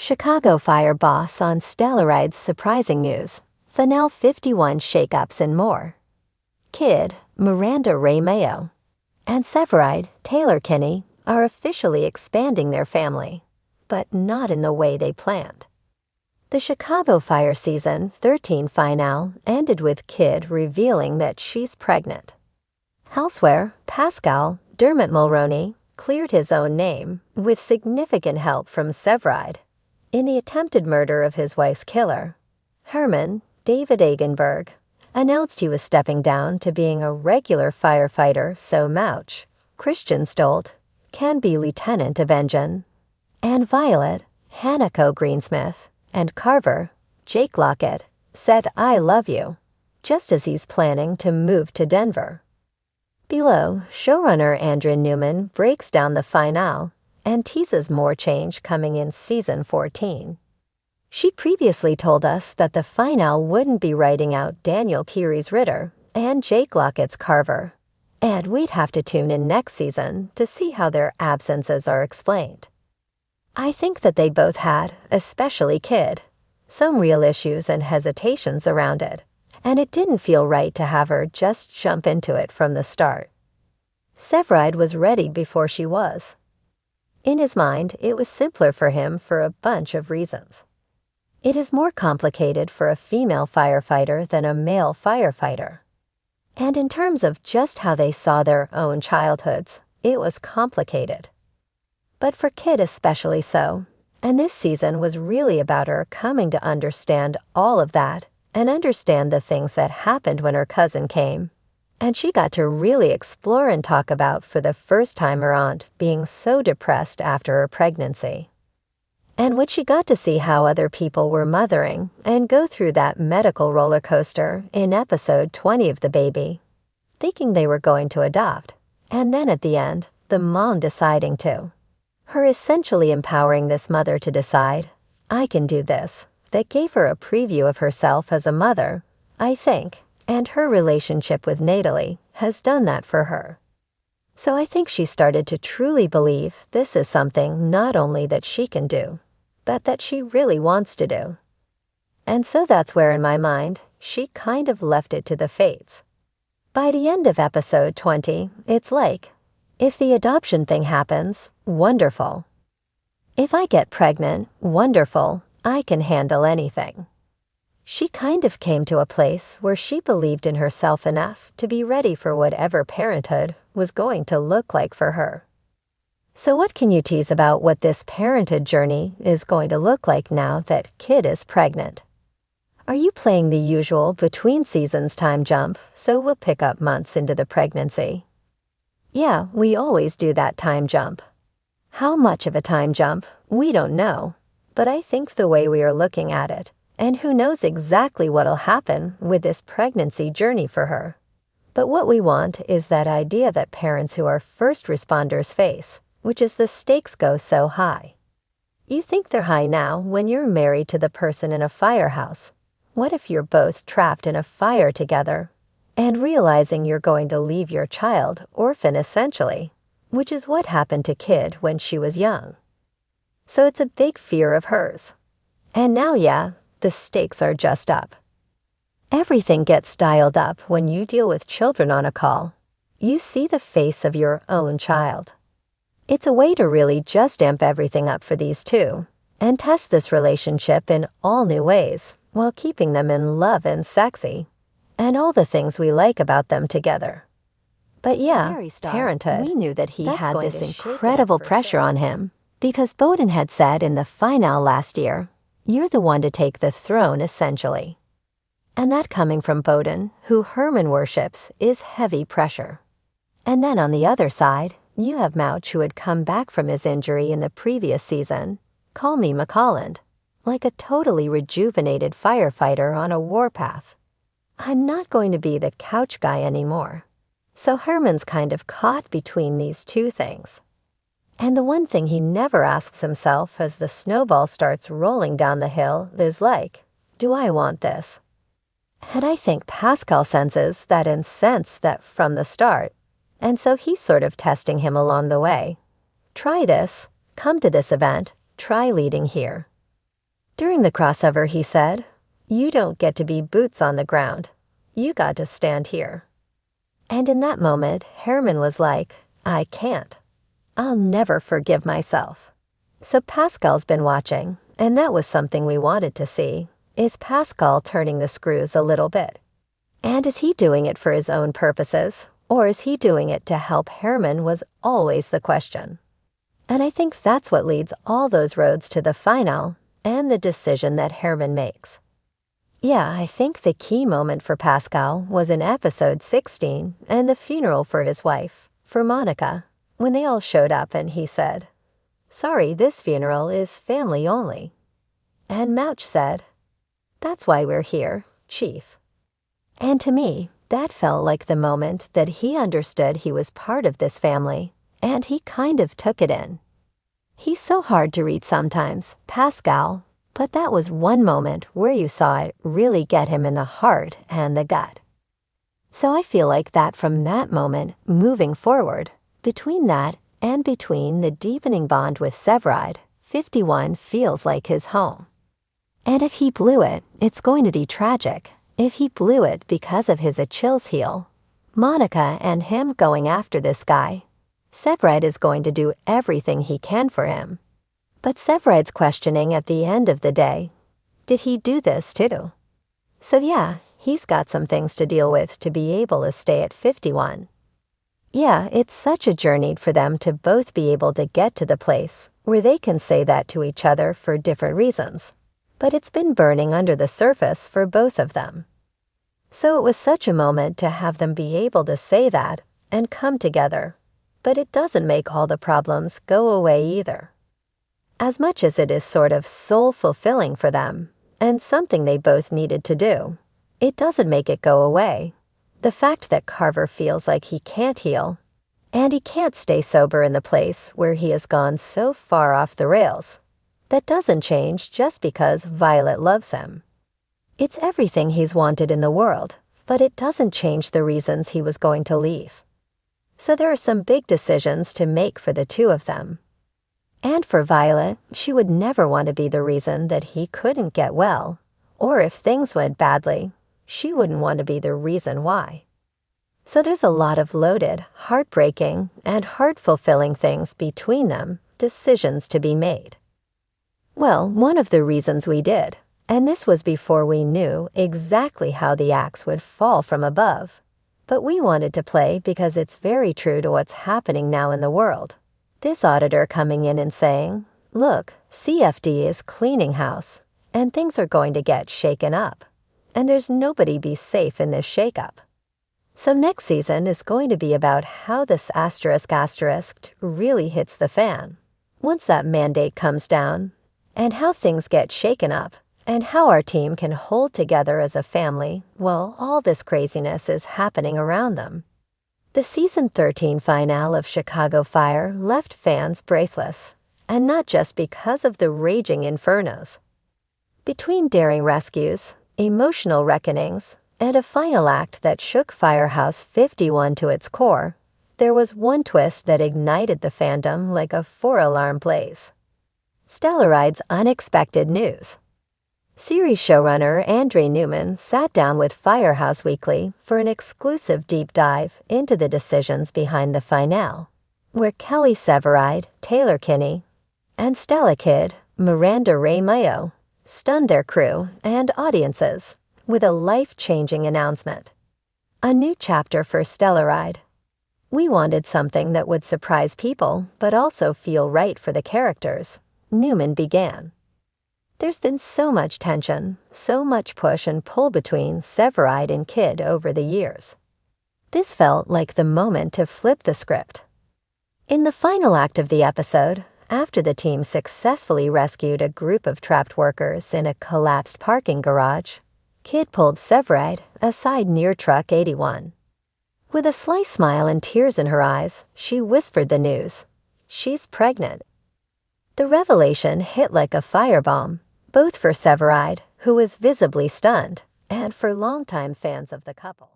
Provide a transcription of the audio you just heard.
Chicago fire boss on Stellaride's surprising news, Finale 51 shakeups and more. Kid, Miranda Ray Mayo, and Severide, Taylor Kinney, are officially expanding their family, but not in the way they planned. The Chicago fire season 13 finale ended with Kid revealing that she's pregnant. Elsewhere, Pascal, Dermot Mulroney, cleared his own name, with significant help from Severide, in the attempted murder of his wife's killer. Herman, David Agenberg, announced he was stepping down to being a regular firefighter so Mouch, Christian Stolt, can be lieutenant of engine. And Violet, Hanako Greensmith, and Carver, Jake Lockett, said I love you, just as he's planning to move to Denver. Below, showrunner Andrin Newman breaks down the finale and teases more change coming in season 14. She previously told us that the finale wouldn't be writing out Daniel Keary's Ritter and Jake Lockett's Carver, and we'd have to tune in next season to see how their absences are explained. I think that they both had, especially Kid, some real issues and hesitations around it, and it didn't feel right to have her just jump into it from the start. Severide was ready before she was. In his mind, it was simpler for him for a bunch of reasons. It is more complicated for a female firefighter than a male firefighter. And in terms of just how they saw their own childhoods, it was complicated. But for Kid especially so, and this season was really about her coming to understand all of that and understand the things that happened when her cousin came. And she got to really explore and talk about for the first time her aunt being so depressed after her pregnancy. And when she got to see how other people were mothering and go through that medical roller coaster in episode 20 of The Baby, thinking they were going to adopt, and then at the end, the mom deciding to. Her essentially empowering this mother to decide, I can do this, that gave her a preview of herself as a mother, I think, and her relationship with Natalie has done that for her. So I think she started to truly believe this is something not only that she can do, but that she really wants to do. And so that's where in my mind, she kind of left it to the fates. By the end of episode 20, it's like, if the adoption thing happens, wonderful. If I get pregnant, wonderful, I can handle anything. She kind of came to a place where she believed in herself enough to be ready for whatever parenthood was going to look like for her. So what can you tease about what this parenthood journey is going to look like now that Kid is pregnant? Are you playing the usual between seasons time jump, so we'll pick up months into the pregnancy? Yeah, we always do that time jump. How much of a time jump, we don't know, but I think the way we are looking at it, and who knows exactly what'll happen with this pregnancy journey for her. But what we want is that idea that parents who are first responders face, which is the stakes go so high. You think they're high now when you're married to the person in a firehouse. What if you're both trapped in a fire together and realizing you're going to leave your child orphan essentially, which is what happened to Kid when she was young. So it's a big fear of hers. And now, yeah, the stakes are just up. Everything gets dialed up when you deal with children on a call. You see the face of your own child. It's a way to really just amp everything up for these two and test this relationship in all new ways while keeping them in love and sexy and all the things we like about them together. But yeah, parenthood, we knew that he had this incredible pressure on him because Bowden had said in the finale last year, you're the one to take the throne essentially. And that coming from Bowden, who Herman worships, is heavy pressure. And then on the other side, you have Mouch, who had come back from his injury in the previous season, call me McColland, like a totally rejuvenated firefighter on a warpath. I'm not going to be the couch guy anymore. So Herman's kind of caught between these two things. And the one thing he never asks himself as the snowball starts rolling down the hill is like, do I want this? And I think Pascal senses that and sensed that from the start, and so he's sort of testing him along the way. Try this, come to this event, try leading here. During the crossover, he said, "You don't get to be boots on the ground. You got to stand here." And in that moment, Herman was like, "I can't. I'll never forgive myself." So Pascal's been watching, and that was something we wanted to see. Is Pascal turning the screws a little bit? And is he doing it for his own purposes, or is he doing it to help Herman was always the question. And I think that's what leads all those roads to the final and the decision that Herman makes. Yeah, I think the key moment for Pascal was in episode 16 and the funeral for his wife, for Monica, when they all showed up and he said, "Sorry, this funeral is family only." And Mouch said, "That's why we're here, Chief." And to me, that felt like the moment that he understood he was part of this family, and he kind of took it in. He's so hard to read sometimes, Pascal, but that was one moment where you saw it really get him in the heart and the gut. So I feel like that from that moment, moving forward, between that and between the deepening bond with Severide, 51 feels like his home. And if he blew it, it's going to be tragic. If he blew it because of his Achilles heel, Monica and him going after this guy, Severide is going to do everything he can for him. But Severide's questioning at the end of the day, did he do this too? So yeah, he's got some things to deal with to be able to stay at 51. Yeah, it's such a journey for them to both be able to get to the place where they can say that to each other for different reasons. But it's been burning under the surface for both of them. So it was such a moment to have them be able to say that and come together. But it doesn't make all the problems go away either. As much as it is sort of soul-fulfilling for them, and something they both needed to do, it doesn't make it go away. The fact that Carver feels like he can't heal, and he can't stay sober in the place where he has gone so far off the rails, that doesn't change just because Violet loves him. It's everything he's wanted in the world, but it doesn't change the reasons he was going to leave. So there are some big decisions to make for the two of them. And for Violet, she would never want to be the reason that he couldn't get well, or if things went badly, she wouldn't want to be the reason why. So there's a lot of loaded, heartbreaking, and heart-fulfilling things between them, decisions to be made. Well, one of the reasons we did, and this was before we knew exactly how the axe would fall from above, but we wanted to play because it's very true to what's happening now in the world. This auditor coming in and saying, "Look, CFD is cleaning house, and things are going to get shaken up, and there's nobody be safe in this shakeup." So next season is going to be about how this asterisk really hits the fan, once that mandate comes down, and how things get shaken up, and how our team can hold together as a family while all this craziness is happening around them. The season 13 finale of Chicago Fire left fans breathless, and not just because of the raging infernos. Between daring rescues, emotional reckonings, and a final act that shook Firehouse 51 to its core, there was one twist that ignited the fandom like a four-alarm blaze. Stellaride's unexpected news. Series showrunner Andre Newman sat down with Firehouse Weekly for an exclusive deep dive into the decisions behind the finale, where Kelly Severide, Taylor Kinney, and Stella Kid, Miranda Ray Mayo, stunned their crew and audiences with a life-changing announcement. A new chapter for Stellaride. We wanted something that would surprise people but also feel right for the characters, Newman began. There's been so much tension, so much push and pull between Severide and Kid over the years. This felt like the moment to flip the script. In the final act of the episode, after the team successfully rescued a group of trapped workers in a collapsed parking garage, Kid pulled Severide aside near Truck 81. With a sly smile and tears in her eyes, she whispered the news. She's pregnant. The revelation hit like a firebomb, both for Severide, who was visibly stunned, and for longtime fans of the couple.